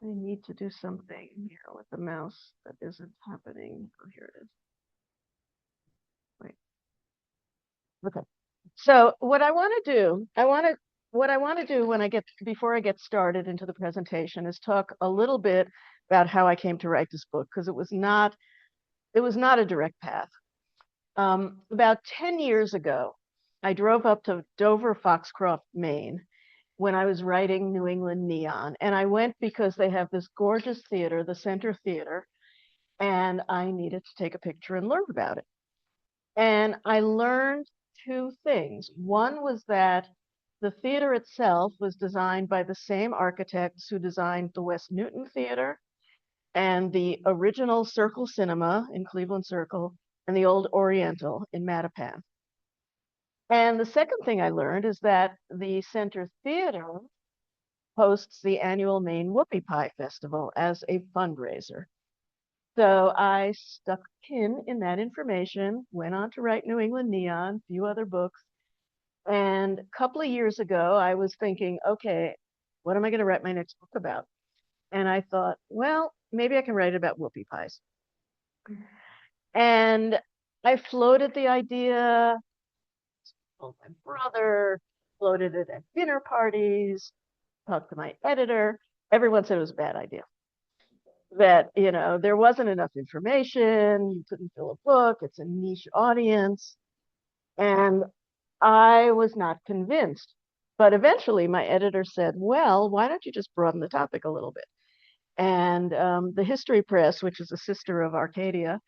I need to do something here with the mouse that isn't happening. Oh, here it is. Wait. Okay. So what I want to do, what I want to do before I get started into the presentation is talk a little bit about how I came to write this book, because it was not a direct path. About 10 years ago, I drove up to Dover, Foxcroft, Maine, when I was writing New England Neon. And I went because they have this gorgeous theater, the Center Theater, and I needed to take a picture and learn about it. And I learned two things. One was that the theater itself was designed by the same architects who designed the West Newton Theater and the original Circle Cinema in Cleveland Circle and the old Oriental in Mattapan. And the second thing I learned is that the Center Theater hosts the annual Maine Whoopie Pie Festival as a fundraiser. So I stuck a pin in that information, went on to write New England Neon, a few other books. And a couple of years ago, I was thinking, okay, what am I going to write my next book about? And I thought, well, maybe I can write about whoopie pies. And I floated the idea, told my brother, floated it at dinner parties, talked to my editor. Everyone said it was a bad idea. That, there wasn't enough information, you couldn't fill a book, it's a niche audience. And I was not convinced. But eventually my editor said, well, why don't you just broaden the topic a little bit? And the History Press, which is a sister of Arcadia,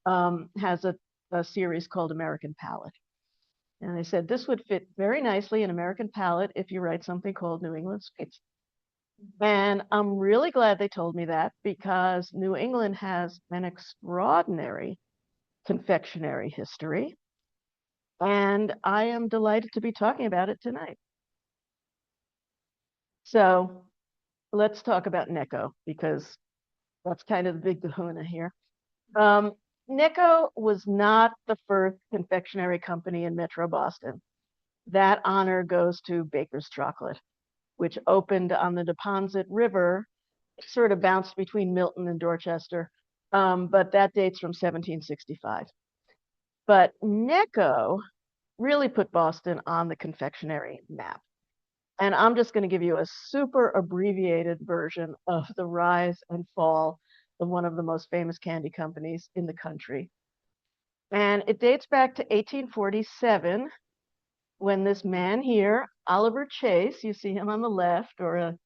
has a series called American Palette. And they said this would fit very nicely in American Palette if you write something called New England Sweets. And I'm really glad they told me that, because New England has an extraordinary confectionery history. And I am delighted to be talking about it tonight. So let's talk about Necco, because that's kind of the big kahuna here. Necco was not the first confectionery company in Metro Boston. That honor goes to Baker's Chocolate, which opened on the Neponset River. It sort of bounced between Milton and Dorchester, but that dates from 1765. But Necco really put Boston on the confectionery map. And I'm just going to give you a super abbreviated version of the rise and fall of one of the most famous candy companies in the country. And it dates back to 1847, when this man here, Oliver Chase, you see him on the left, or a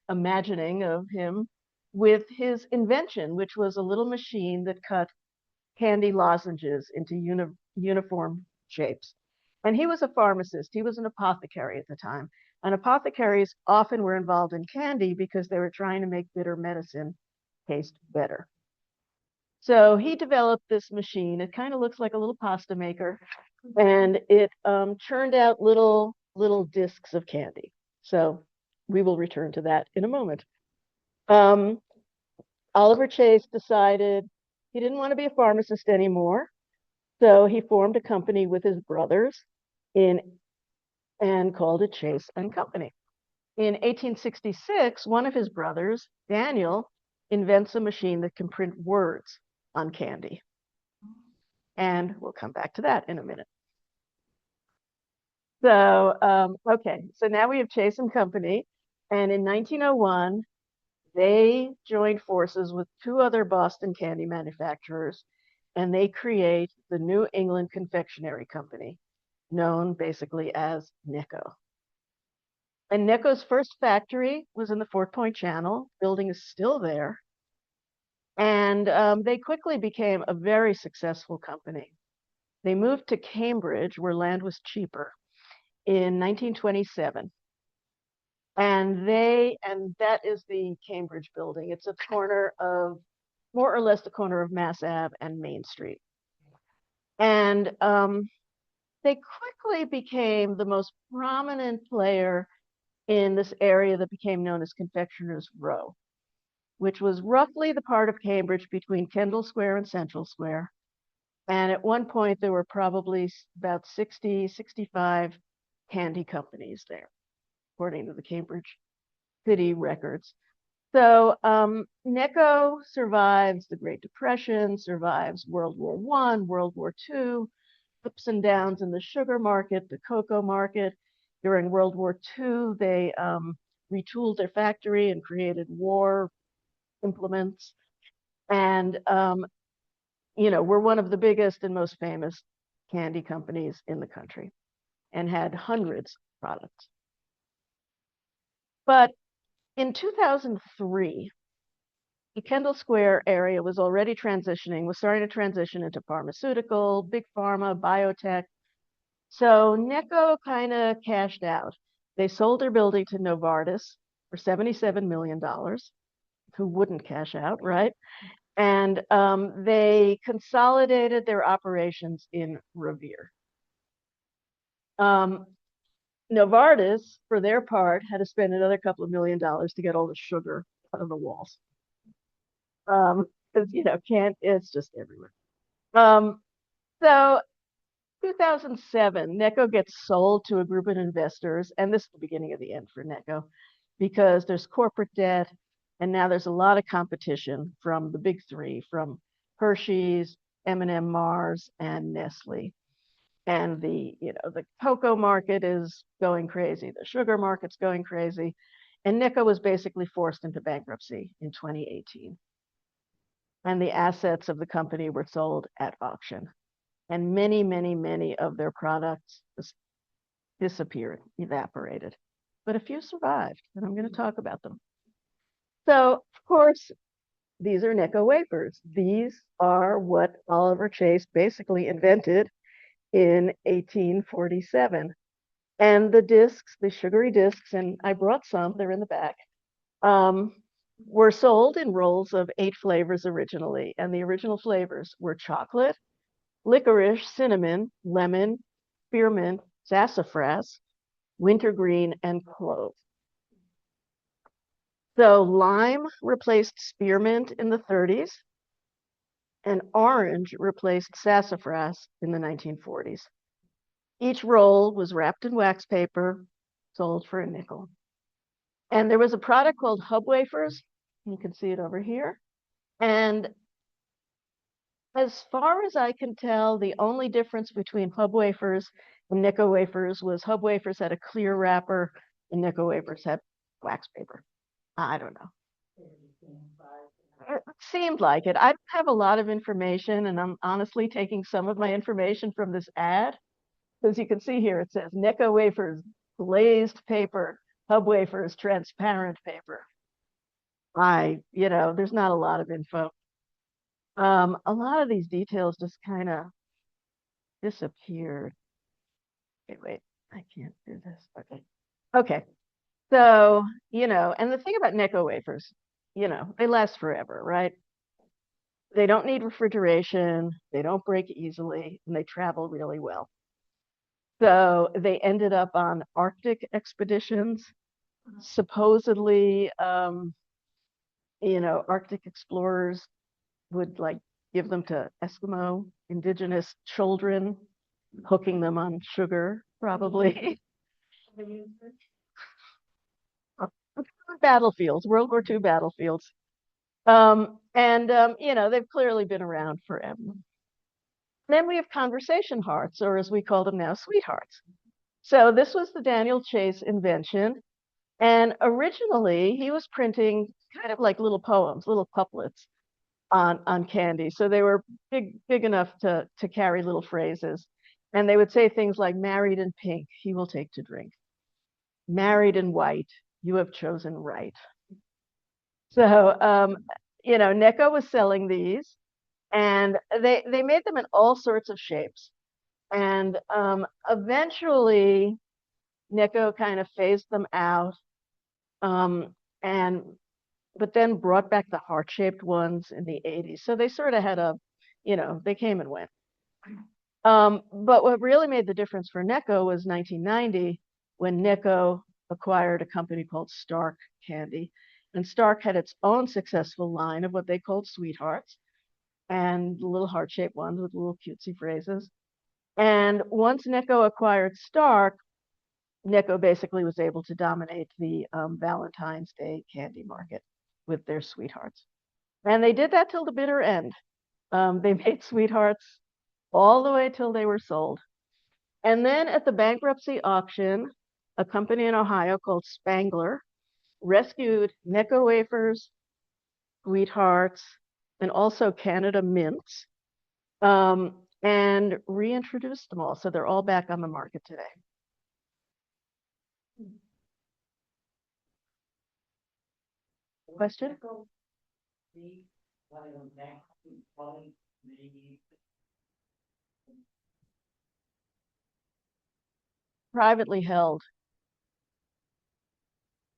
imagining of him, with his invention, which was a little machine that cut candy lozenges into uniform shapes. And he was a pharmacist, he was an apothecary at the time. And apothecaries often were involved in candy because they were trying to make bitter medicine taste better. So he developed this machine. It kind of looks like a little pasta maker, and it churned out little discs of candy. So we will return to that in a moment. Um, Oliver Chase decided he didn't want to be a pharmacist anymore, so he formed a company with his brothers in and called it Chase and Company. In 1866, one of his brothers, Daniel, invents a machine that can print words on candy. And we'll come back to that in a minute. So, okay, so now we have Chase and Company. And in 1901, they joined forces with two other Boston candy manufacturers, and they create the New England Confectionery Company, known basically as Necco. And Necco's first factory was in the Fort Point Channel. Building is still there. And they quickly became a very successful company. They moved to Cambridge, where land was cheaper, in 1927. And that is the Cambridge building. It's a corner of, more or less the corner of Mass Ave and Main Street. And they quickly became the most prominent player in this area that became known as Confectioners Row, which was roughly the part of Cambridge between Kendall Square and Central Square. And at one point, there were probably about 60, 65 candy companies there, according to the Cambridge City records. So Necco survives the Great Depression, survives World War One, World War Two, ups and downs in the sugar market, the cocoa market. During World War Two, they retooled their factory and created war implements. And we're one of the biggest and most famous candy companies in the country and had hundreds of products. But in 2003, the Kendall Square area was already was starting to transition into pharmaceutical, big pharma, biotech. So Necco kind of cashed out. They sold their building to Novartis for $77 million. Who wouldn't cash out, right? And they consolidated their operations in Revere. Um, Novartis, for their part, had to spend another couple of $1 million to get all the sugar out of the walls. Because can't it's just everywhere. So 2007, Necco gets sold to a group of investors, and this is the beginning of the end for Necco, because there's corporate debt, and now there's a lot of competition from the big three, from Hershey's, M&M, Mars, and Nestle. And the cocoa market is going crazy, the sugar market's going crazy, and Necco was basically forced into bankruptcy in 2018. And the assets of the company were sold at auction. And many, many, many of their products just disappeared, evaporated. But a few survived, and I'm going to talk about them. So, of course, these are Necco wafers. These are what Oliver Chase basically invented in 1847. And the discs, the sugary discs, and I brought some, they're in the back, were sold in rolls of 8 flavors originally. And the original flavors were chocolate, licorice, cinnamon, lemon, spearmint, sassafras, wintergreen, and clove. So lime replaced spearmint in the 30s, and orange replaced sassafras in the 1940s. Each roll was wrapped in wax paper, sold for a nickel. And there was a product called Hub Wafers. You can see it over here. And as far as I can tell, the only difference between Hub Wafers and Necco Wafers was Hub Wafers had a clear wrapper and Necco Wafers had wax paper. I don't know. It seemed like it. I don't have a lot of information, and I'm honestly taking some of my information from this ad. As you can see here, it says Necco Wafers, glazed paper, Hub Wafers, transparent paper. There's not a lot of info. A lot of these details just kind of disappeared. Wait, I can't do this. Okay. So, and the thing about Necco wafers, they last forever, right? They don't need refrigeration, they don't break easily, and they travel really well. So they ended up on Arctic expeditions. Supposedly, Arctic explorers would like give them to Eskimo indigenous children, hooking them on sugar, probably. Battlefields, World War II battlefields. They've clearly been around forever. Then we have conversation hearts, or as we call them now, sweethearts. So this was the Daniel Chase invention. And originally he was printing kind of like little poems, little couplets on candy. So they were big enough to carry little phrases. And they would say things like, married in pink, he will take to drink. Married in white, you have chosen right. So, Necco was selling these, and they made them in all sorts of shapes. And eventually, Necco kind of phased them out, but then brought back the heart-shaped ones in the 80s. So they sort of had they came and went. But what really made the difference for Necco was 1990, when Necco acquired a company called Stark Candy. And Stark had its own successful line of what they called sweethearts, and little heart-shaped ones with little cutesy phrases. And once Necco acquired Stark, Necco basically was able to dominate the Valentine's Day candy market. with their sweethearts. And they did that till the bitter end. They made sweethearts all the way till they were sold. And then at the bankruptcy auction, a company in Ohio called Spangler rescued Necco Wafers, sweethearts, and also Canada mints, and reintroduced them all. So they're all back on the market today. Question? Privately held.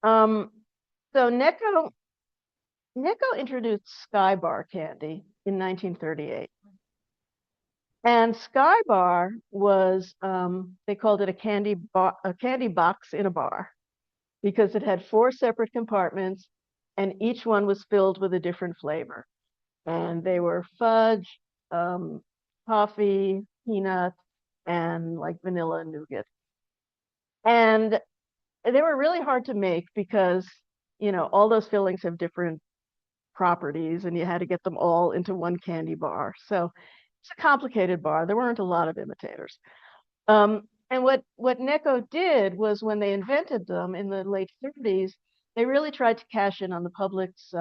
So Necco introduced Sky Bar candy in 1938. And Sky Bar was, they called it a candy box in a bar, because it had 4 separate compartments and each one was filled with a different flavor. And they were fudge, toffee, peanut, and like vanilla and nougat. And they were really hard to make because, all those fillings have different properties and you had to get them all into one candy bar. So it's a complicated bar. There weren't a lot of imitators. And what Necco did was, when they invented them in the late 30s, they really tried to cash in on the public's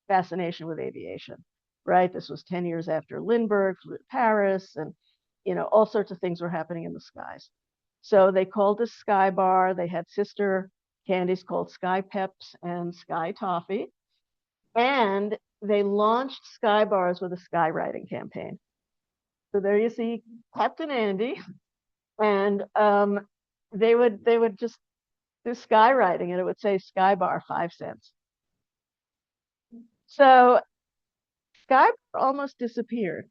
fascination with aviation, right? This was 10 years after Lindbergh flew to Paris, and all sorts of things were happening in the skies. So they called this Sky Bar. They had sister candies called Sky Peps and Sky Toffee. And they launched Sky Bars with a skywriting campaign. So there you see Captain Andy, and they would just do skywriting, and it would say Sky Bar 5 cents. So Sky Bar almost disappeared.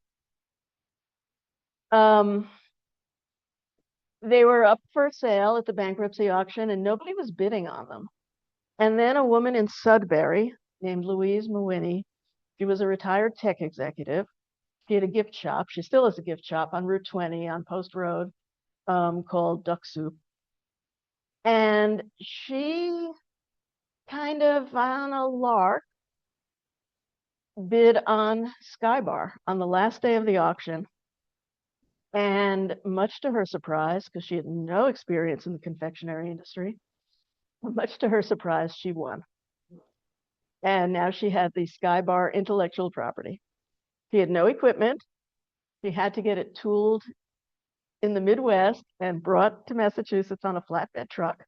They were up for sale at the bankruptcy auction, and nobody was bidding on them. And then a woman in Sudbury named Louise Mawhinney, she was a retired tech executive. She had a gift shop. She still has a gift shop on Route 20 on Post Road, called Duck Soup. And she kind of, on a lark, bid on Sky Bar on the last day of the auction. And much to her surprise, because she had no experience in the confectionery industry, much to her surprise, she won. And now she had the Sky Bar intellectual property. She had no equipment. She had to get it tooled in the Midwest and brought to Massachusetts on a flatbed truck.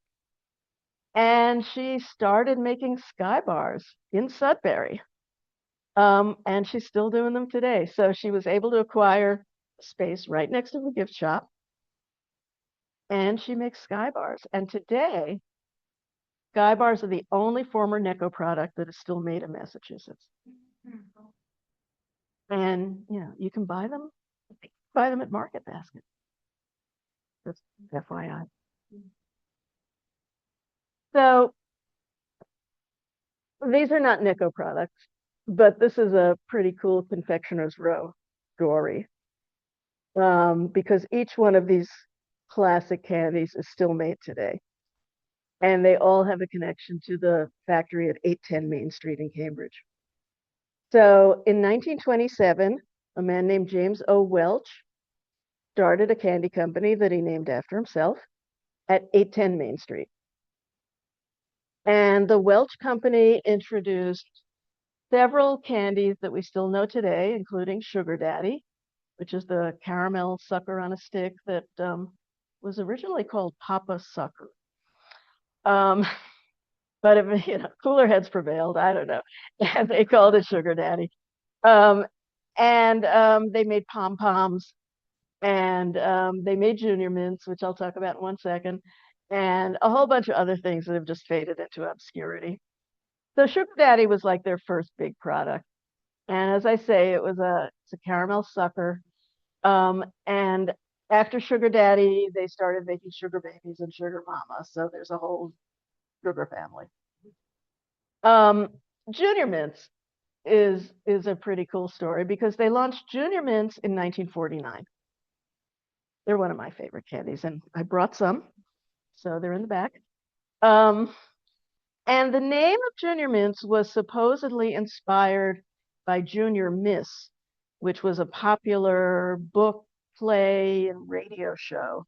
And she started making Sky Bars in Sudbury. And she's still doing them today. So she was able to acquire space right next to the gift shop. And she makes Sky Bars. And today, Sky Bars are the only former Necco product that is still made in Massachusetts. And you can buy them at Market Basket. Just FYI. So these are not Necco products, but this is a pretty cool Confectioner's Row story, because each one of these classic candies is still made today. And they all have a connection to the factory at 810 Main Street in Cambridge. So in 1927, a man named James O. Welch started a candy company that he named after himself at 810 Main Street. And the Welch Company introduced several candies that we still know today, including Sugar Daddy, which is the caramel sucker on a stick that was originally called Papa Sucker. But if cooler heads prevailed, I don't know, and they called it Sugar Daddy. And they made pom poms, and they made Junior Mints, which I'll talk about in 1 second, and a whole bunch of other things that have just faded into obscurity. So Sugar Daddy was like their first big product. And as I say, it's a caramel sucker. And after Sugar Daddy, they started making Sugar Babies and Sugar Mama. So there's a whole sugar family. Junior Mints is a pretty cool story, because they launched Junior Mints in 1949. They're one of my favorite candies, and I brought some, so they're in the back. And the name of Junior Mints was supposedly inspired by Junior Miss, which was a popular book, play, and radio show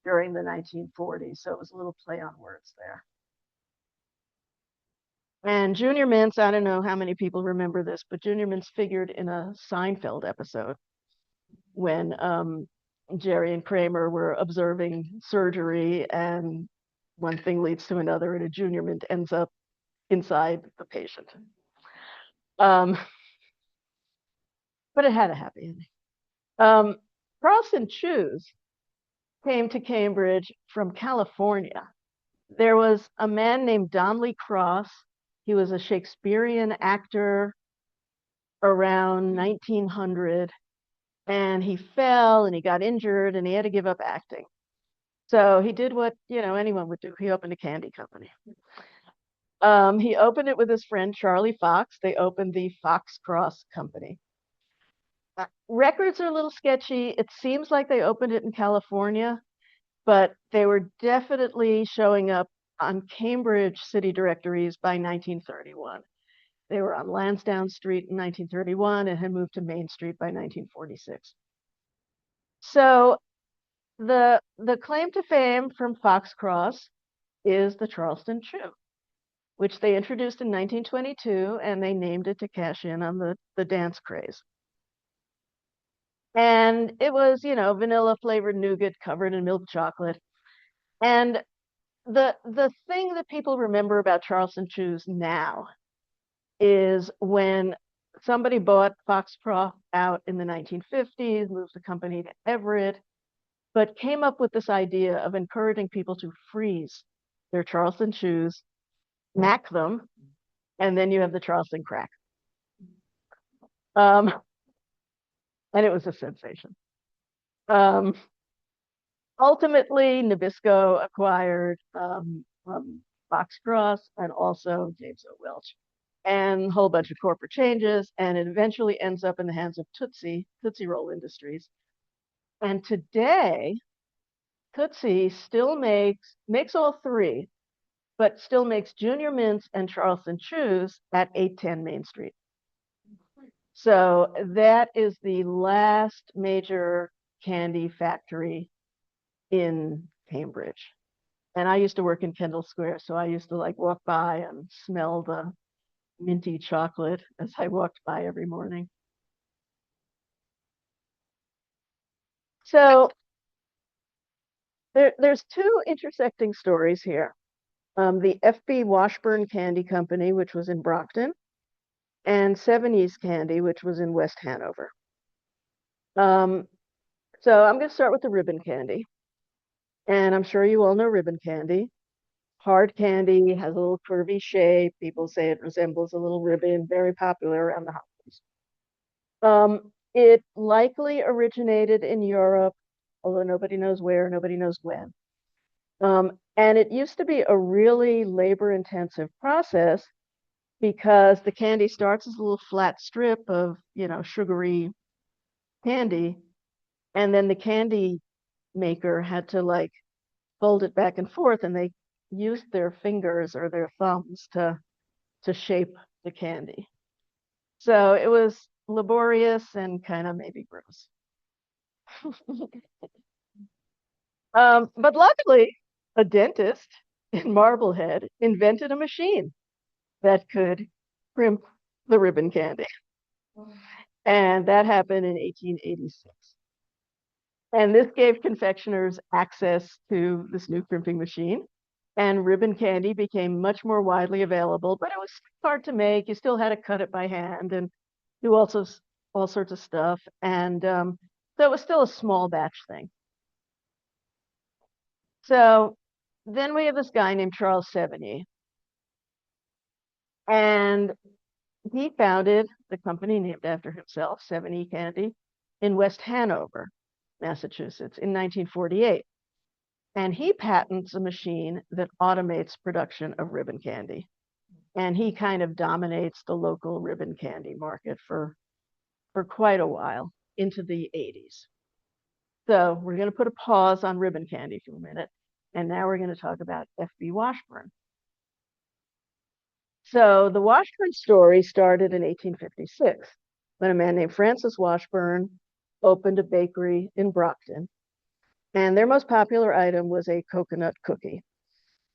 during the 1940s. So it was a little play on words there. And Junior Mints, I don't know how many people remember this, but Junior Mints figured in a Seinfeld episode when Jerry and Kramer were observing surgery, and one thing leads to another, and a Junior Mint ends up inside the patient. Um, but it had a happy ending. Charleston Chews came to Cambridge from California. There was a man named Donley Cross. He was a Shakespearean actor around 1900, and he fell and he got injured and he had to give up acting. So he did what, anyone would do. He opened a candy company. He opened it with his friend Charlie Fox. They opened the Fox Cross Company. Records are a little sketchy. It seems like they opened it in California, but they were definitely showing up on Cambridge city directories by 1931. They were on Lansdowne Street in 1931 and had moved to Main Street by 1946. So the claim to fame from Fox Cross is the Charleston Chew, which they introduced in 1922, and they named it to cash in on the dance craze. And it was, vanilla flavored nougat covered in milk chocolate. And the thing that people remember about Charleston Chews now is when somebody bought Foxcroft out in the 1950s, moved the company to Everett, but came up with this idea of encouraging people to freeze their Charleston Chews, knack them, and then you have the Charleston crack. And it was a sensation. Ultimately, Nabisco acquired Fox Cross and also James O. Welch, and a whole bunch of corporate changes, and it eventually ends up in the hands of Tootsie Roll Industries. And today, Tootsie still makes all three, but still makes Junior Mints and Charleston Chews at 810 Main Street. So that is the last major candy factory in Cambridge. And I used to work in Kendall Square, so I used to walk by and smell the minty chocolate as I walked by every morning. So there's two intersecting stories here. The F.B. Washburn Candy Company, which was in Brockton, and Seven East Candy, which was in West Hanover. So I'm going to start with the ribbon candy. And I'm sure you all know ribbon candy. Hard candy, has a little curvy shape. People say it resembles a little ribbon, very popular around the holidays. It likely originated in Europe, although nobody knows where, nobody knows when. And it used to be a really labor-intensive process because the candy starts as a little flat strip of, sugary candy, and then the candy maker had to fold it back and forth, and they used their fingers or their thumbs to shape the candy. So it was laborious and kind of maybe gross. But luckily, a dentist in Marblehead invented a machine that could crimp the ribbon candy. And that happened in 1886. And this gave confectioners access to this new crimping machine. And ribbon candy became much more widely available, but it was hard to make. You still had to cut it by hand and do all sorts of stuff. And so it was still a small batch thing. So then we have this guy named Charles Sevigny. And he founded the company named after himself, Sevigny Candy, in West Hanover, Massachusetts, in 1948. And he patents a machine that automates production of ribbon candy. And he kind of dominates the local ribbon candy market for quite a while into the 80s. So we're going to put a pause on ribbon candy for a minute. And now we're going to talk about F.B. Washburn. So the Washburn story started in 1856 when a man named Francis Washburn opened a bakery in Brockton. And their most popular item was a coconut cookie.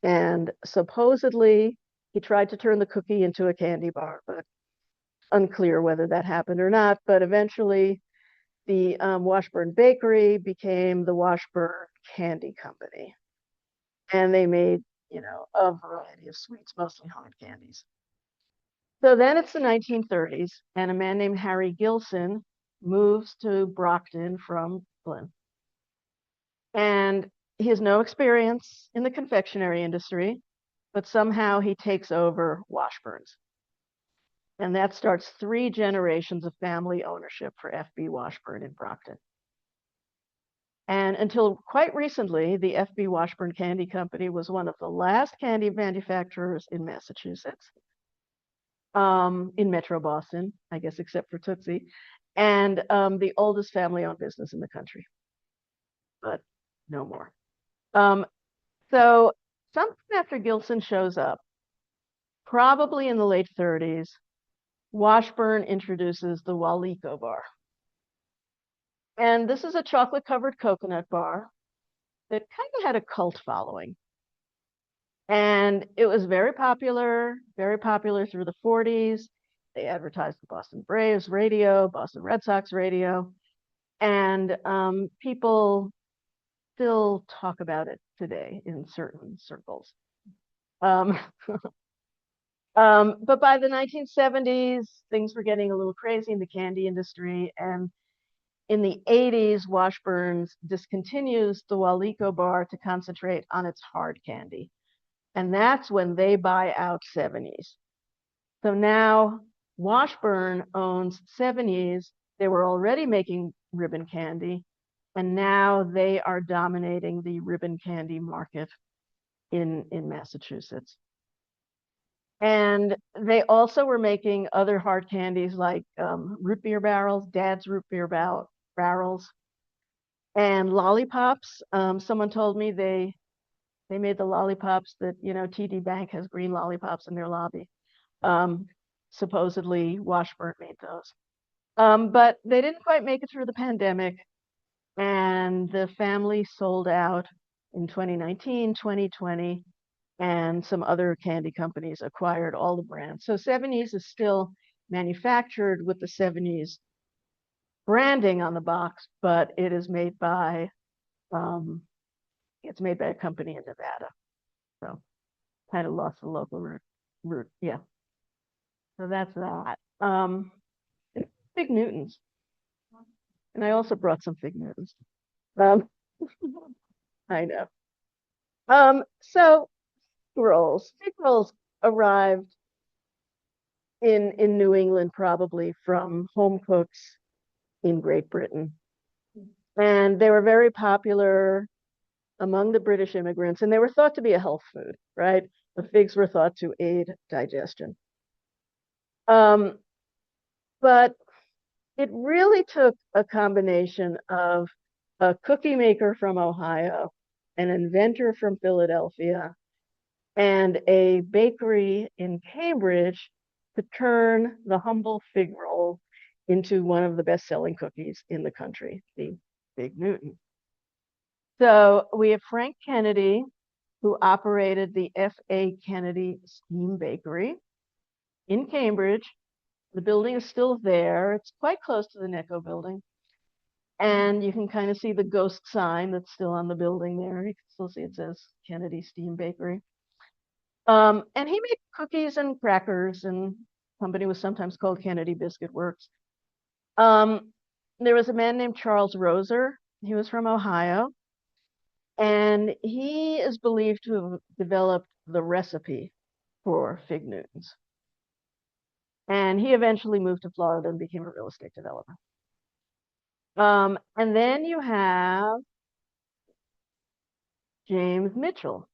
And supposedly he tried to turn the cookie into a candy bar, but unclear whether that happened or not. But eventually the Washburn Bakery became the Washburn Candy Company. And they made, a variety of sweets, mostly hard candies. So then it's the 1930s, and a man named Harry Gilson moves to Brockton from Flint. And he has no experience in the confectionery industry, but somehow he takes over Washburn's. And that starts 3 generations of family ownership for F.B. Washburn in Brockton. And until quite recently, the F.B. Washburn Candy Company was one of the last candy manufacturers in Massachusetts, in Metro Boston, I guess, except for Tootsie, and the oldest family-owned business in the country, but no more. So sometime after Gilson shows up, probably in the late 30s, Washburn introduces the Walico bar. And this is a chocolate-covered coconut bar that kind of had a cult following. And it was very popular through the 40s. They advertised the Boston Braves radio, Boston Red Sox radio, and people still talk about it today in certain circles. But by the 1970s, things were getting a little crazy in the candy industry. And in the 80s, Washburn's discontinues the Walico bar to concentrate on its hard candy. And that's when they buy out 70s. So now Washburn owns 70s. They were already making ribbon candy, and now they are dominating the ribbon candy market in Massachusetts. And they also were making other hard candies like root beer barrels, Dad's root beer barrels, and lollipops. Someone told me they made the lollipops that, TD Bank has green lollipops in their lobby. Supposedly Washburn made those. But they didn't quite make it through the pandemic, and the family sold out in 2019, 2020, and some other candy companies acquired all the brands. So 70s is still manufactured with the 70s branding on the box, but it is made by a company in Nevada. So kind of lost the local root. Yeah. So that's that. Fig Newtons. And I also brought some Fig Newtons. Um, I know. So fig rolls arrived in New England probably from home cooks in Great Britain. And they were very popular among the British immigrants, and they were thought to be a health food, right? The figs were thought to aid digestion. But it really took a combination of a cookie maker from Ohio, an inventor from Philadelphia, and a bakery in Cambridge to turn the humble fig roll into one of the best-selling cookies in the country, the Fig Newton. So we have Frank Kennedy, who operated the F.A. Kennedy Steam Bakery in Cambridge. The building is still there. It's quite close to the Necco building. And you can kind of see the ghost sign that's still on the building there. You can still see it says Kennedy Steam Bakery. And he made cookies and crackers, and the company was sometimes called Kennedy Biscuit Works. There was a man named Charles Roser. He was from Ohio. And he is believed to have developed the recipe for Fig Newtons. And he eventually moved to Florida and became a real estate developer. And then you have James Mitchell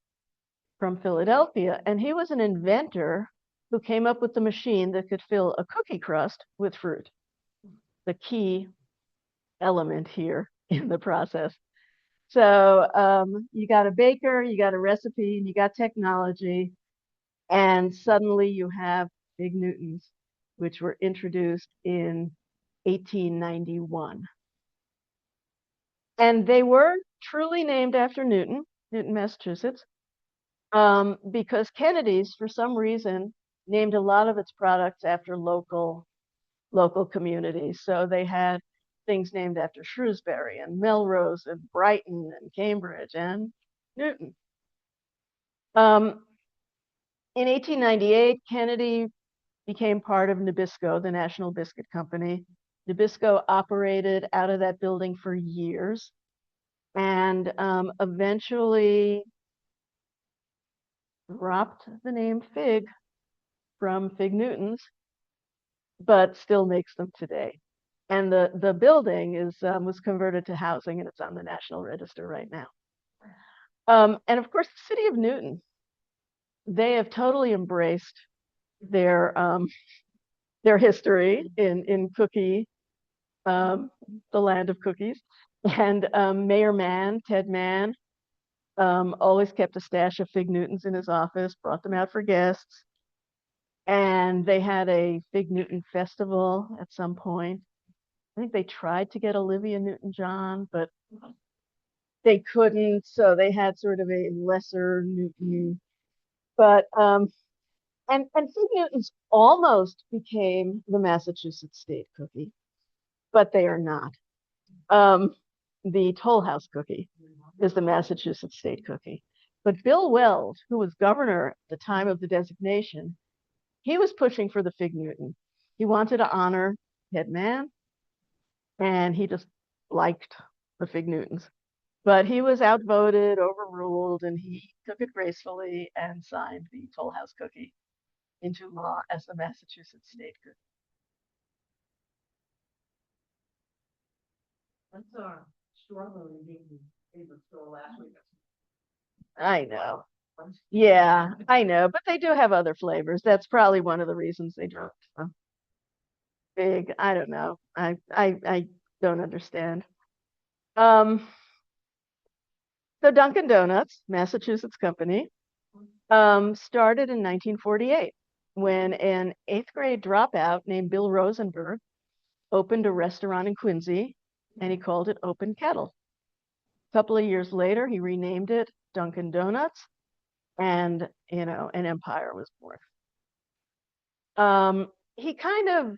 from Philadelphia. And he was an inventor who came up with the machine that could fill a cookie crust with fruit, the key element here in the process. So you got a baker, you got a recipe, and you got technology. And suddenly you have Fig Newtons, which were introduced in 1891. And they were truly named after Newton, Massachusetts, because Kennedy's, for some reason, named a lot of its products after local communities. So they had things named after Shrewsbury and Melrose and Brighton and Cambridge and Newton. In 1898, Kennedy became part of Nabisco, the National Biscuit Company. Nabisco operated out of that building for years and eventually dropped the name Fig from Fig Newtons, but still makes them today. And the building was converted to housing, and it's on the National Register right now. And of course, the city of Newton, they have totally embraced their history in cookie, the land of cookies. And Mayor Mann, Ted Mann, always kept a stash of Fig Newtons in his office, brought them out for guests. And they had a Fig Newton festival at some point. I think they tried to get Olivia Newton-John, but they couldn't. So they had sort of a lesser Newton. But and Fig Newtons almost became the Massachusetts state cookie, but they are not. The Toll House cookie is the Massachusetts state cookie. But Bill Wells, who was governor at the time of the designation, he was pushing for the Fig Newton. He wanted to honor Ted Mann, and he just liked the Fig Newtons. But he was outvoted, overruled, and he took it gracefully and signed the Toll House cookie into law as the Massachusetts state cookie. That's our strawberry favorite store last week. I know. Yeah, I know, but they do have other flavors. That's probably one of the reasons they dropped Big. I don't know. I don't understand. Um, so Dunkin' Donuts, Massachusetts company, started in 1948 when an eighth grade dropout named Bill Rosenberg opened a restaurant in Quincy, and he called it Open Kettle. A couple of years later, he renamed it Dunkin' Donuts, and an empire was born. He kind of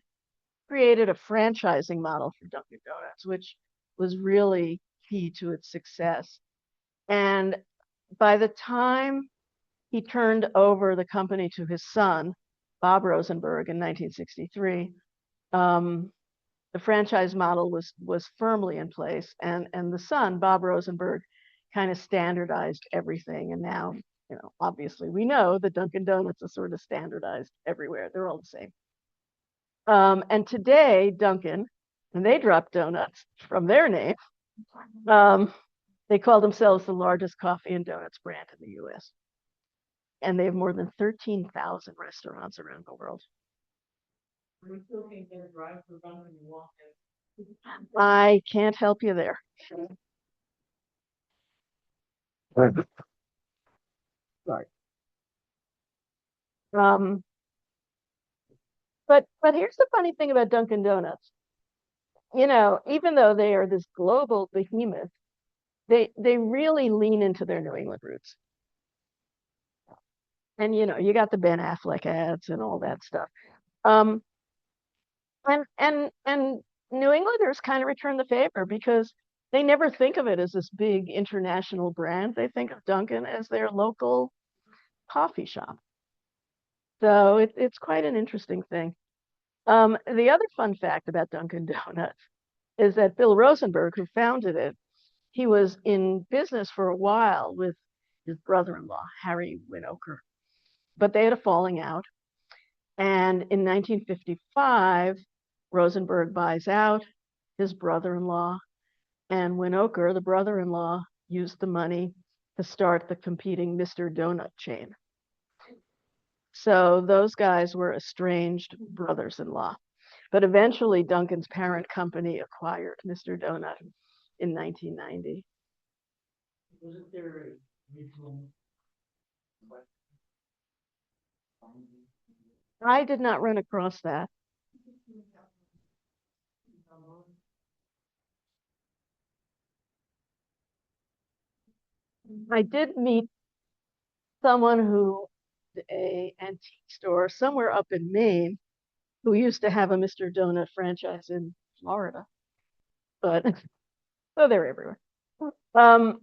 created a franchising model for Dunkin' Donuts, which was really key to its success. And by the time he turned over the company to his son, Bob Rosenberg, in 1963, the franchise model was firmly in place, and the son, Bob Rosenberg, kind of standardized everything. And now, obviously we know that Dunkin' Donuts is sort of standardized everywhere. They're all the same. And today, Dunkin', and they dropped donuts from their name, they call themselves the largest coffee and donuts brand in the US. And they have more than 13,000 restaurants around the world. I can't help you there. Sorry. But here's the funny thing about Dunkin' Donuts. Even though they are this global behemoth, they really lean into their New England roots. And you got the Ben Affleck ads and all that stuff. Um, and New Englanders kind of return the favor because they never think of it as this big international brand. They think of Dunkin' as their local coffee shop. So it's quite an interesting thing. The other fun fact about Dunkin' Donuts is that Bill Rosenberg, who founded it, he was in business for a while with his brother-in-law, Harry Winokur, but they had a falling out. And in 1955, Rosenberg buys out his brother-in-law, and Winokur, the brother-in-law, used the money to start the competing Mr. Donut chain. So those guys were estranged brothers-in-law. But eventually, Dunkin's parent company acquired Mr. Donut in 1990. Was it their I did not run across that. I did meet someone who a antique store somewhere up in Maine who used to have a Mr. Donut franchise in Florida, but so they're everywhere. Um,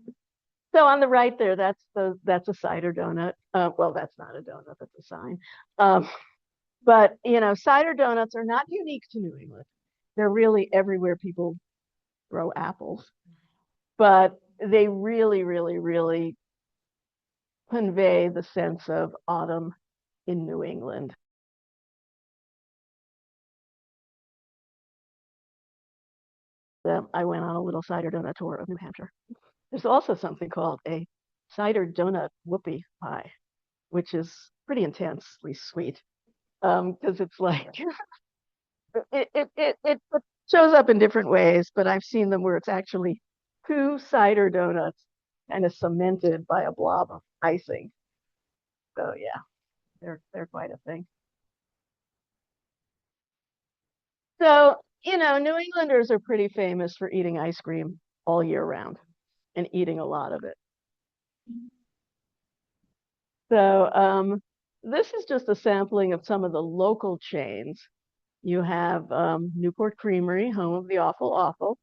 so on the right there, that's a cider donut. Well, that's not a donut, that's a sign. Um, but cider donuts are not unique to New England. They're really everywhere people grow apples, but they really, really, really convey the sense of autumn in New England. I went on a little cider donut tour of New Hampshire. There's also something called a cider donut whoopie pie, which is pretty intensely sweet because it's like it shows up in different ways, but I've seen them where it's actually two cider donuts kind of cemented by a blob of icing. So yeah, they're quite a thing. So, New Englanders are pretty famous for eating ice cream all year round and eating a lot of it. So, this is just a sampling of some of the local chains. You have Newport Creamery, home of the Awful Awful.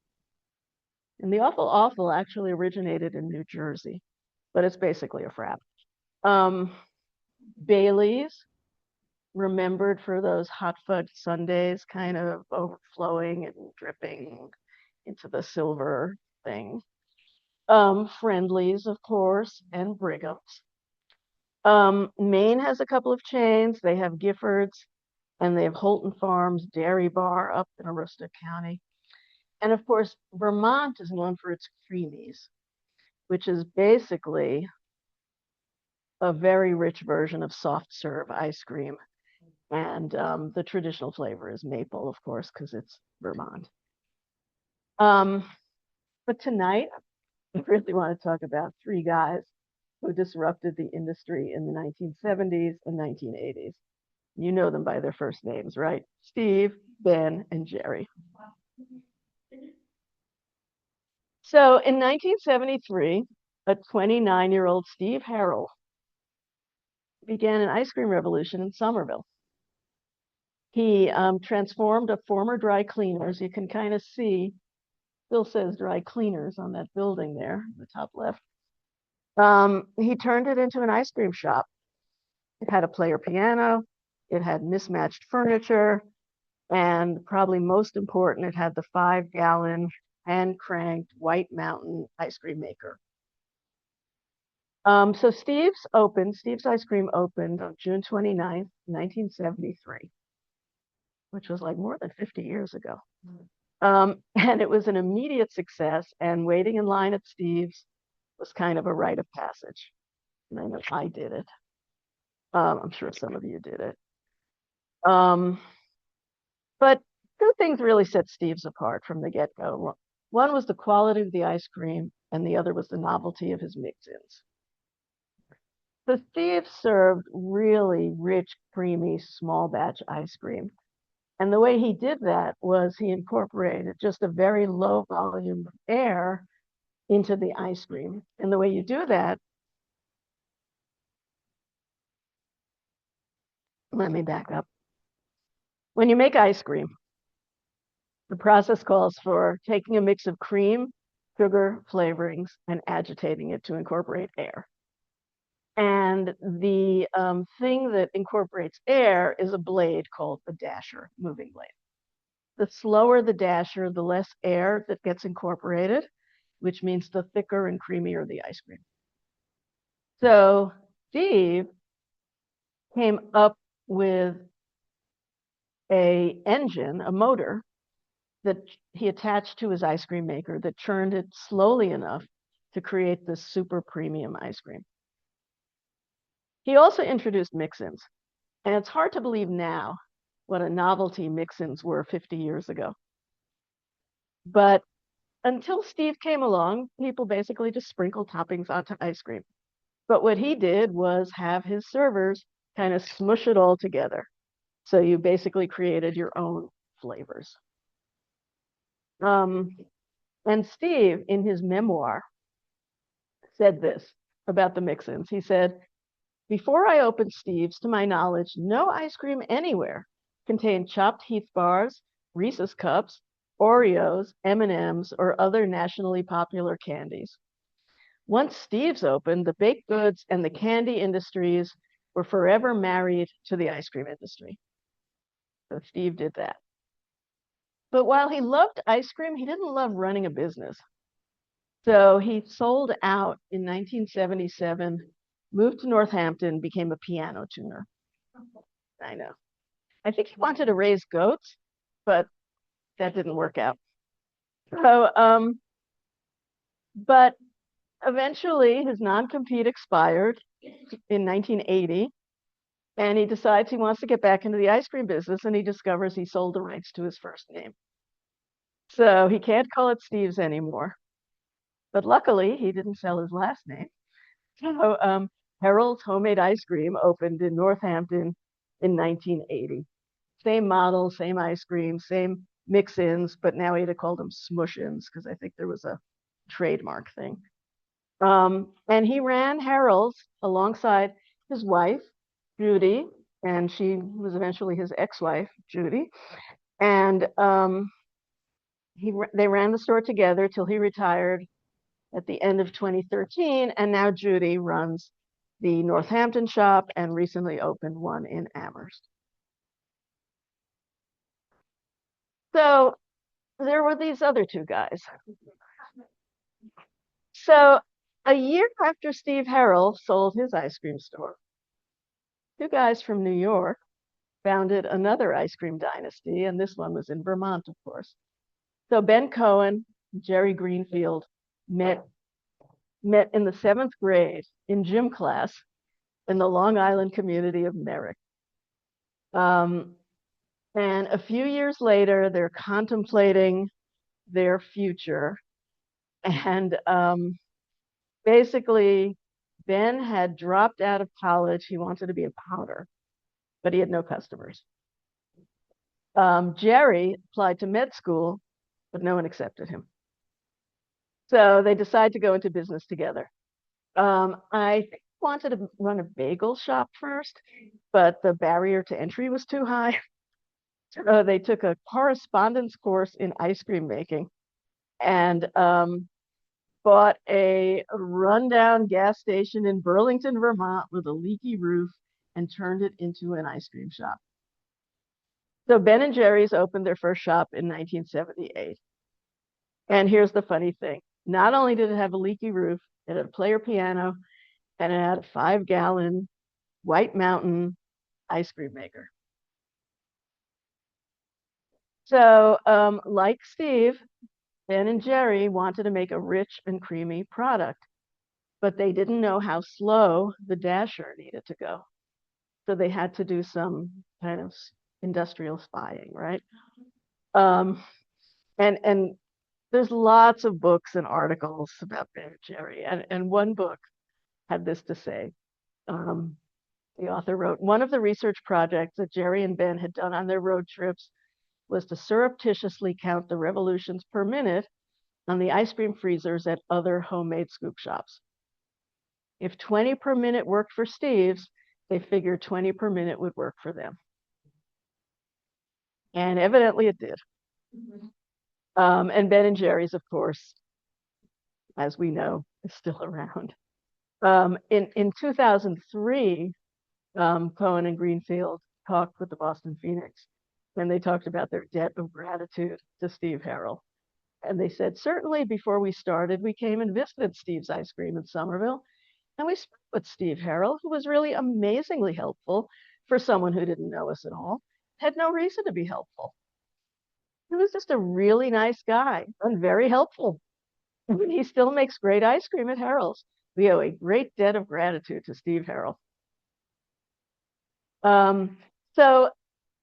And the Awful Awful actually originated in New Jersey, but it's basically a frap. Um, Bailey's, remembered for those hot fudge sundaes kind of overflowing and dripping into the silver thing. Friendlies, of course, and Brigham's. Maine has a couple of chains. They have Giffords and they have Holton Farms Dairy Bar up in Aroostook County. And of course, Vermont is known for its creamees, which is basically a very rich version of soft serve ice cream. And the traditional flavor is maple, of course, because it's Vermont. Um, but tonight, I really want to talk about three guys who disrupted the industry in the 1970s and 1980s. You know them by their first names, right? Steve, Ben, and Jerry. So in 1973, a 29-year-old Steve Harrell began an ice cream revolution in Somerville. He transformed a former dry cleaners. You can kind of see, still says dry cleaners on that building there, the top left. He turned it into an ice cream shop. It had a player piano, it had mismatched furniture, and probably most important, it had the 5-gallon hand cranked White Mountain ice cream maker. So Steve's Ice Cream opened on June 29th, 1973, which was like more than 50 years ago. And it was an immediate success, and waiting in line at Steve's was kind of a rite of passage. And I know I did it. I'm sure some of you did it. Um, but two things really set Steve's apart from the get-go. One was the quality of the ice cream, and the other was the novelty of his mix-ins. So Steve served really rich, creamy, small batch ice cream. And the way he did that was he incorporated just a very low volume of air into the ice cream. And the way you do that, let me back up. When you make ice cream, the process calls for taking a mix of cream, sugar, flavorings, and agitating it to incorporate air. And the thing that incorporates air is a blade called the dasher, moving blade. The slower the dasher, the less air that gets incorporated, which means the thicker and creamier the ice cream. So Steve came up with a motor that he attached to his ice cream maker that churned it slowly enough to create this super premium ice cream. He also introduced mix-ins, and it's hard to believe now what a novelty mix-ins were 50 years ago. But until Steve came along, people basically just sprinkled toppings onto ice cream. But what he did was have his servers kind of smush it all together. So you basically created your own flavors. Um, and Steve, in his memoir, said this about the mix-ins. He said, before I opened Steve's, to my knowledge, no ice cream anywhere contained chopped Heath bars, Reese's cups, Oreos, M&Ms, or other nationally popular candies. Once Steve's opened, the baked goods and the candy industries were forever married to the ice cream industry. So Steve did that. But while he loved ice cream, he didn't love running a business. So he sold out in 1977, moved to Northampton, became a piano tuner. I know. I think he wanted to raise goats, but that didn't work out. So, but eventually his non-compete expired in 1980, and he decides he wants to get back into the ice cream business, and he discovers he sold the rights to his first name. So he can't call it Steve's anymore. But luckily, he didn't sell his last name. So Harold's Homemade Ice Cream opened in Northampton in 1980. Same model, same ice cream, same mix-ins, but now he'd have called them smush-ins because I think there was a trademark thing. And he ran Harold's alongside his wife, Judy, and she was eventually his ex-wife, Judy. And they ran the store together till he retired at the end of 2013, and now Judy runs the Northampton shop and recently opened one in Amherst. So there were these other two guys. So a year after Steve Harrell sold his ice cream store, two guys from New York founded another ice cream dynasty, and this one was in Vermont, of course. So Ben Cohen, Jerry Greenfield met in the 7th grade in gym class in the Long Island community of Merrick. And a few years later, they're contemplating their future. And basically, Ben had dropped out of college. He wanted to be a powder, but he had no customers. Jerry applied to med school, but no one accepted him. So they decided to go into business together. I wanted to run a bagel shop first, but the barrier to entry was too high. So they took a correspondence course in ice cream making and bought a rundown gas station in Burlington, Vermont with a leaky roof and turned it into an ice cream shop. So Ben and Jerry's opened their first shop in 1978. And here's the funny thing. Not only did it have a leaky roof, it had a player piano, and it had a 5-gallon White Mountain ice cream maker. So like Steve, Ben and Jerry wanted to make a rich and creamy product, but they didn't know how slow the dasher needed to go. So they had to do some kind of industrial spying, right? And there's lots of books and articles about Ben and Jerry. And one book had this to say. The author wrote, one of the research projects that Jerry and Ben had done on their road trips was to surreptitiously count the revolutions per minute on the ice cream freezers at other homemade scoop shops. If 20 per minute worked for Steve's, they figured 20 per minute would work for them. And evidently it did. And Ben and Jerry's, of course, as we know, is still around. In 2003, Cohen and Greenfield talked with the Boston Phoenix, and they talked about their debt of gratitude to Steve Harrell. And they said, certainly before we started, we came and visited Steve's Ice Cream in Somerville, and we spoke with Steve Harrell, who was really amazingly helpful for someone who didn't know us at all, had no reason to be helpful. He was just a really nice guy and very helpful. And he still makes great ice cream at Harrell's. We owe a great debt of gratitude to Steve Harrell. So,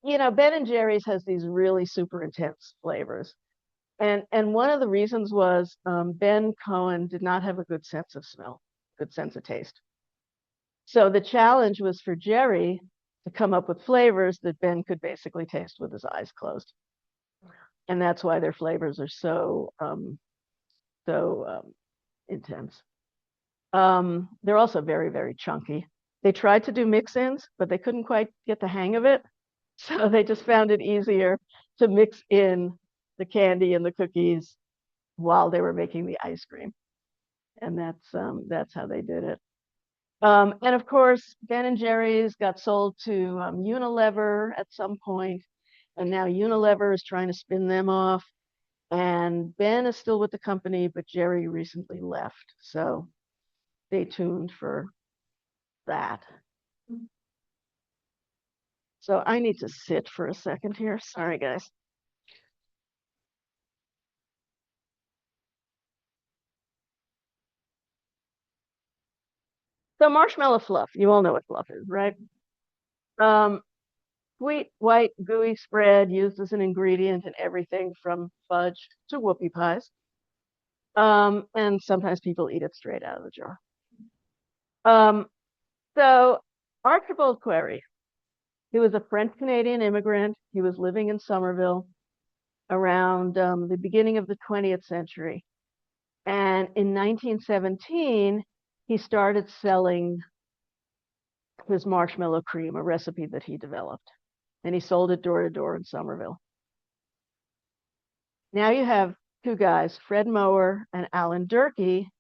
you know, Ben and Jerry's has these really super intense flavors. And one of the reasons was Ben Cohen did not have a good sense of smell, good sense of taste. So the challenge was for Jerry to come up with flavors that Ben could basically taste with his eyes closed. And that's why their flavors are so intense. They're also very, very chunky. They tried to do mix-ins, but they couldn't quite get the hang of it. So they just found it easier to mix in the candy and the cookies while they were making the ice cream. And that's how they did it. And of course, Ben and Jerry's got sold to Unilever at some point, and now Unilever is trying to spin them off. And Ben is still with the company, but Jerry recently left. So stay tuned for that. So I need to sit for a second here. Sorry, guys. So marshmallow fluff, you all know what fluff is, right? Um, Sweet, white, gooey spread used as an ingredient in everything from fudge to whoopie pies. And sometimes people eat it straight out of the jar. Um, so Archibald Query, he was a French Canadian immigrant. He was living in Somerville around the beginning of the 20th century. And in 1917, he started selling his marshmallow cream, a recipe that he developed. And he sold it door to door in Somerville. Now you have two guys, Fred Mower and Alan Durkee.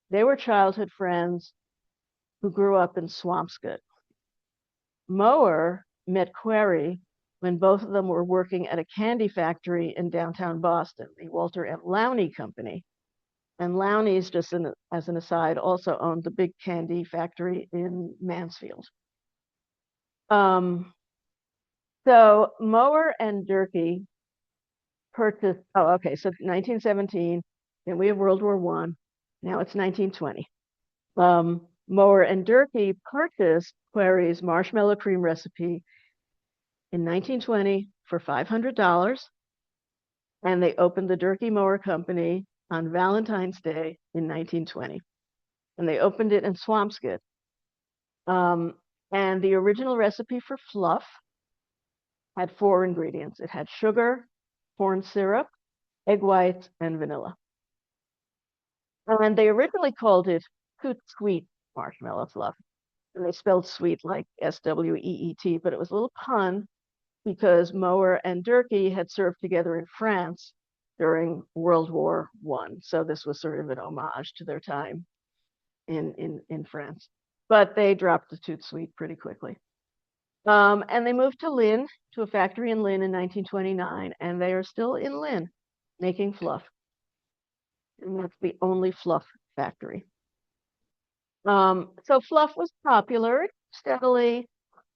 They were childhood friends who grew up in Swampscott. Mower met Query when both of them were working at a candy factory in downtown Boston, the Walter M. Lowney Company. And Lowney's, as an aside, also owned the big candy factory in Mansfield. So Mower and Durkee purchased, so 1917, then we have World War I. Now it's 1920. Mower and Durkee purchased Query's marshmallow cream recipe in 1920 for $500, and they opened the Durkee Mower Company on Valentine's Day in 1920. And they opened it in Swampscott. And the original recipe for fluff had 4 ingredients. It had sugar, corn syrup, egg whites, and vanilla. And they originally called it Toot Sweet marshmallow fluff. And they spelled sweet like S-W-E-E-T, but it was a little pun because Mower and Durkee had served together in France during World War I. So this was sort of an homage to their time in France. But they dropped the Toot Sweet pretty quickly. And they moved to Lynn, to a factory in Lynn in 1929, and they are still in Lynn making fluff. And that's the only fluff factory. So fluff was popular steadily.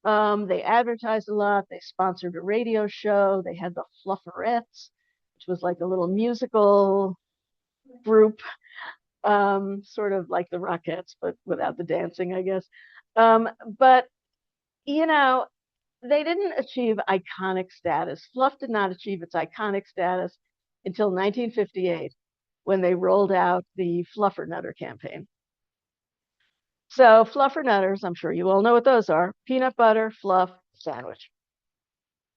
They advertised a lot. They sponsored a radio show. They had the Flufferettes, which was like a little musical group, sort of like the Rockettes, but without the dancing, I guess. But, you know, they didn't achieve iconic status. Fluff did not achieve its iconic status until 1958, when they rolled out the Fluffernutter campaign. So Fluffernutters, I'm sure you all know what those are: peanut butter, fluff, sandwich.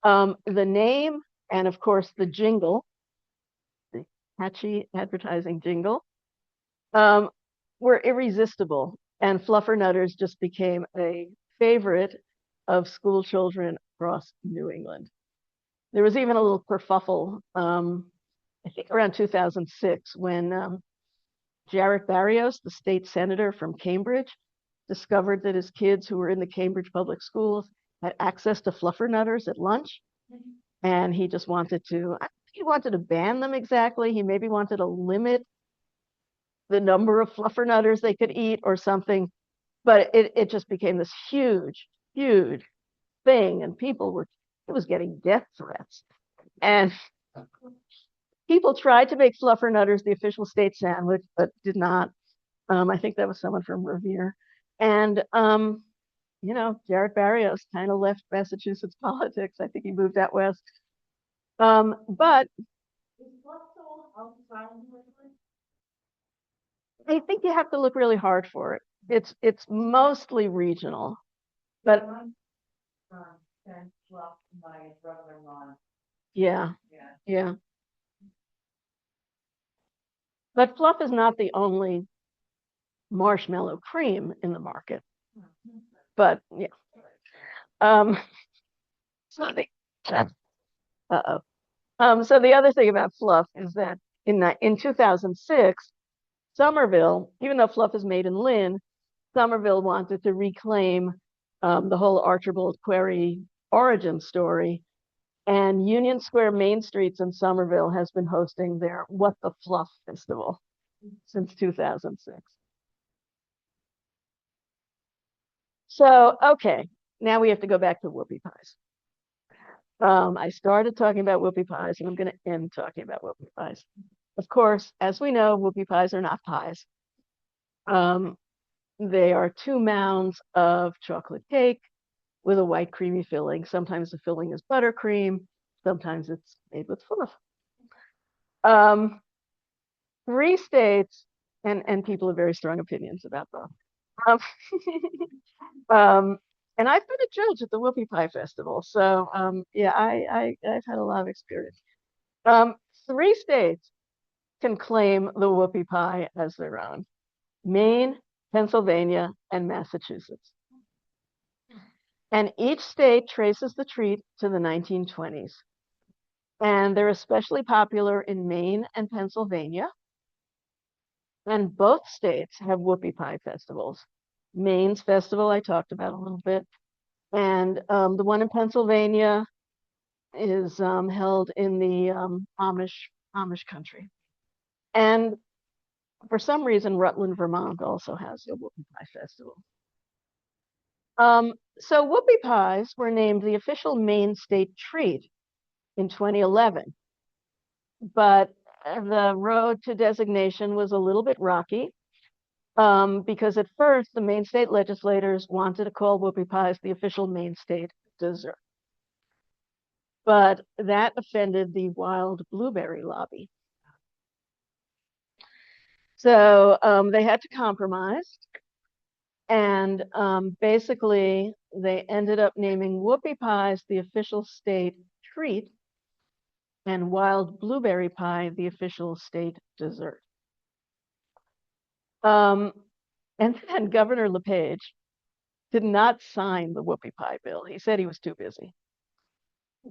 The name and of course the jingle, the catchy advertising jingle, were irresistible, and Fluffernutters just became a favorite of school children across New England. There was even a little kerfuffle, I think around 2006, when Jarrett Barrios, the state senator from Cambridge, discovered that his kids who were in the Cambridge public schools had access to Fluffernutters at lunch. And he just wanted to, I think he wanted to ban them exactly. He maybe wanted to limit the number of Fluffernutters they could eat or something. But it just became this huge, huge thing. And it was getting death threats. And people tried to make Fluffernutters the official state sandwich, but did not. I think that was someone from Revere. And, Jarrett Barrios kind of left Massachusetts politics. I think he moved out west. But I think you have to look really hard for it. It's mostly regional, but yeah, yeah. But fluff is not the only marshmallow cream in the market. But yeah. Um, so the uh-oh. So the other thing about fluff is that in 2006, Somerville, even though fluff is made in Lynn, Somerville wanted to reclaim the whole Archibald Query origin story. And Union Square Main Streets in Somerville has been hosting their What the Fluff Festival since 2006. So, okay, now we have to go back to whoopie pies. I started talking about whoopie pies, and I'm going to end talking about whoopie pies. Of course, as we know, whoopie pies are not pies. Um, they are two mounds of chocolate cake with a white creamy filling. Sometimes the filling is buttercream, sometimes it's made with fluff. Um, three states, and people have very strong opinions about them. Um, um, and I've been a judge at the Whoopie Pie Festival, so yeah, I've had a lot of experience. Um, three states can claim the whoopie pie as their own: Maine, Pennsylvania, and Massachusetts. And each state traces the treat to the 1920s. And they're especially popular in Maine and Pennsylvania. And both states have whoopie pie festivals. Maine's festival I talked about a little bit, and the one in Pennsylvania is held in the Amish country. And for some reason, Rutland, Vermont also has a whoopie pie festival. So whoopie pies were named the official Maine state treat in 2011, but the road to designation was a little bit rocky because at first the Maine state legislators wanted to call whoopie pies the official Maine state dessert, but that offended the wild blueberry lobby. So they had to compromise, and basically they ended up naming whoopie pies the official state treat and wild blueberry pie the official state dessert. Um, and then Governor LePage did not sign the whoopie pie bill. He said he was too busy.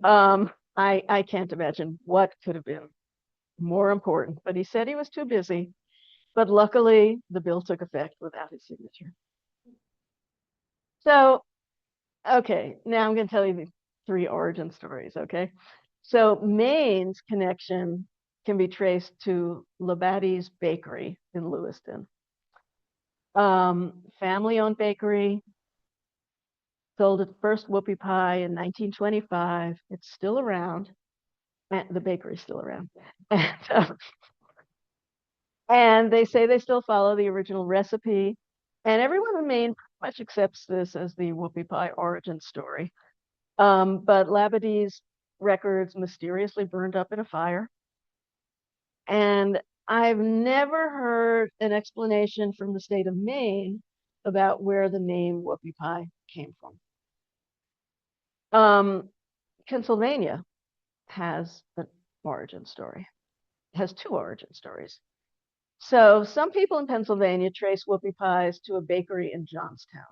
I can't imagine what could have been more important, but he said he was too busy. But luckily, the bill took effect without his signature. So, okay, now I'm going to tell you the three origin stories, okay? So, Maine's connection can be traced to Labatti's Bakery in Lewiston. Family-owned bakery, sold its first whoopie pie in 1925. It's still around. The bakery's still around. And they say they still follow the original recipe. And everyone in Maine pretty much accepts this as the whoopie pie origin story. But Labattie's records mysteriously burned up in a fire. And I've never heard an explanation from the state of Maine about where the name whoopie pie came from. Pennsylvania has an origin story, has two origin stories. So some people in Pennsylvania trace whoopie pies to a bakery in Johnstown.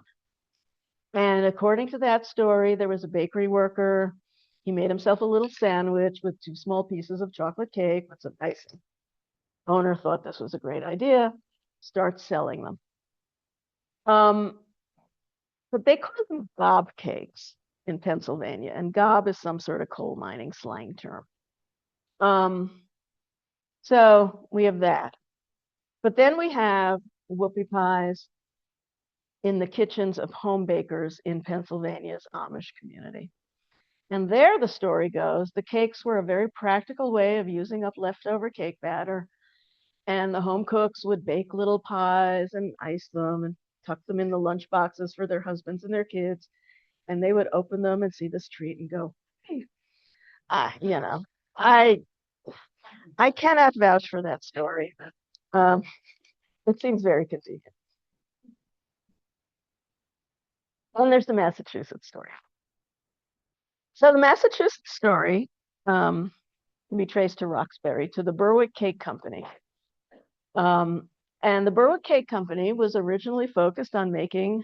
And according to that story, there was a bakery worker. He made himself a little sandwich with two small pieces of chocolate cake with some icing. Owner thought this was a great idea, starts selling them. But they call them gob cakes in Pennsylvania, and gob is some sort of coal mining slang term. So we have that. But then we have whoopie pies in the kitchens of home bakers in Pennsylvania's Amish community. And there, the story goes, the cakes were a very practical way of using up leftover cake batter. And the home cooks would bake little pies and ice them and tuck them in the lunch boxes for their husbands and their kids. And they would open them and see this treat and go, hey, you know, I I cannot vouch for that story. But, it seems very convenient. And there's the Massachusetts story. So the Massachusetts story can be traced to Roxbury, to the Berwick Cake Company. And the Berwick Cake Company was originally focused on making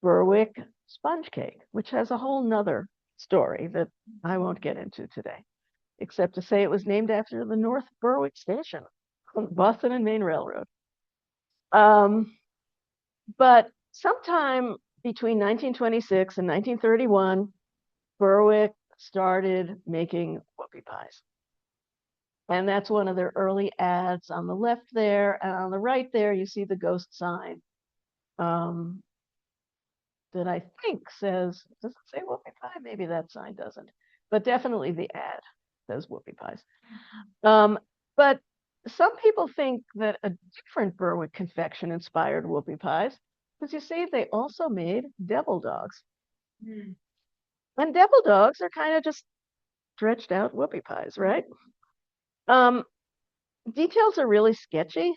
Berwick sponge cake, which has a whole nother story that I won't get into today, except to say it was named after the North Berwick Station on the Boston and Maine Railroad. But sometime between 1926 and 1931, Berwick started making whoopie pies. And that's one of their early ads on the left there. And on the right there, you see the ghost sign that I think says, does it say whoopie pie? Maybe that sign doesn't. But definitely the ad says whoopie pies. But some people think that a different Berwick confection inspired whoopie pies, because you see, they also made devil dogs. Mm. And devil dogs are kind of just stretched out whoopie pies, right? Details are really sketchy,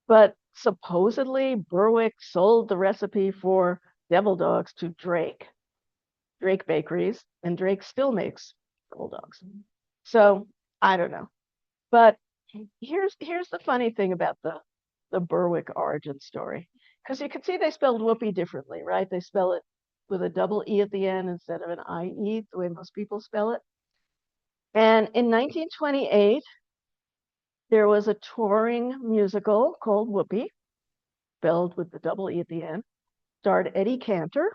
but supposedly Berwick sold the recipe for devil dogs to Drake Bakeries, and Drake still makes devil dogs. So I don't know. But here's the funny thing about the Berwick origin story, because you can see they spelled whoopie differently, right? They spell it with a double E at the end instead of an IE, the way most people spell it. And in 1928, there was a touring musical called Whoopie, spelled with the double E at the end, starred Eddie Cantor,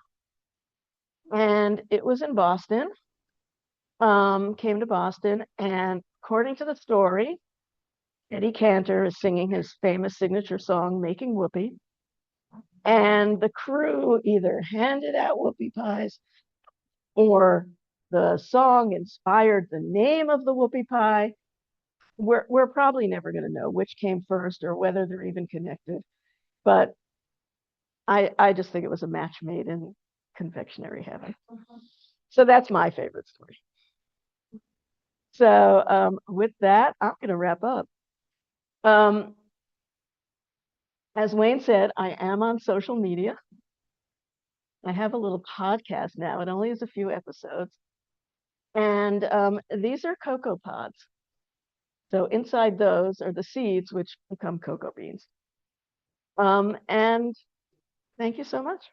and it was in Boston. Came to Boston, and according to the story, Eddie Cantor is singing his famous signature song, Making Whoopie, and the crew either handed out whoopie pies or the song inspired the name of the whoopie pie. We're probably never going to know which came first or whether they're even connected, but I just think it was a match made in confectionery heaven. So that's my favorite story. So with that, I'm going to wrap up. As Wayne said, I am on social media. I have a little podcast now. It only has a few episodes. And these are cocoa pods. So inside those are the seeds, which become cocoa beans. And thank you so much.